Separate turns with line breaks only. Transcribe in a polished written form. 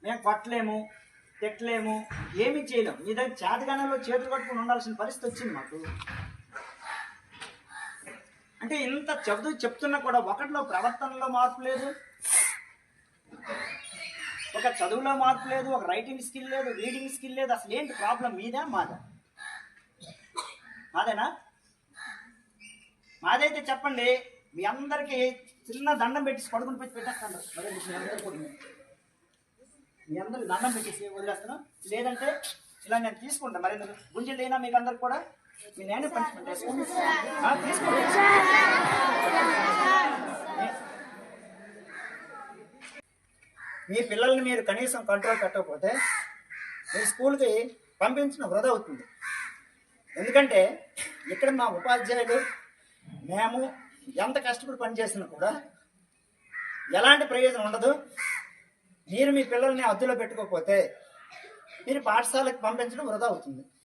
మేము కొట్టలేము, తిట్టలేము, ఏమీ చేయలేము. మీ దగ్గర చేతగానేలో చేతులు కట్టుకుని ఉండాల్సిన పరిస్థితి వచ్చింది మాకు. అంటే ఇంత చెప్తున్నా కూడా ఒకటిలో ప్రవర్తనలో మార్పు లేదు, ఒక చదువులో మార్పు లేదు, ఒక రైటింగ్ స్కిల్ లేదు, రీడింగ్ స్కిల్ లేదు. అసలు ఏంటి ప్రాబ్లం? మీదా మాదా? మాదేనా? మాదైతే చెప్పండి. మీ అందరికీ చిన్న దండం పెట్టేసి పడుకుని పెట్టి పెట్టేస్తాను. మరి మీ అందరికి దండం పెట్టేసి వదిలేస్తున్నాం. లేదంటే ఇలా నేను తీసుకుంటాను. మరి గుంజలు అయినా మీకు అందరికి కూడా మీ నేను పనిష్మెంట్ వేసుకోండి. తీసుకోండి. మీ పిల్లల్ని మీరు కనీసం కంట్రోల్ పెట్టకపోతే మీ స్కూల్కి పంపించిన వృధా అవుతుంది. ఎందుకంటే ఇక్కడ మా ఉపాధ్యాయులు మేము ఎంత కష్టపడి పనిచేసినా కూడా ఎలాంటి ప్రయోజనం ఉండదు. మీరు మీ పిల్లల్ని అదుపులో పెట్టుకోకపోతే మీరు పాఠశాలకు పంపించడం వృధా అవుతుంది.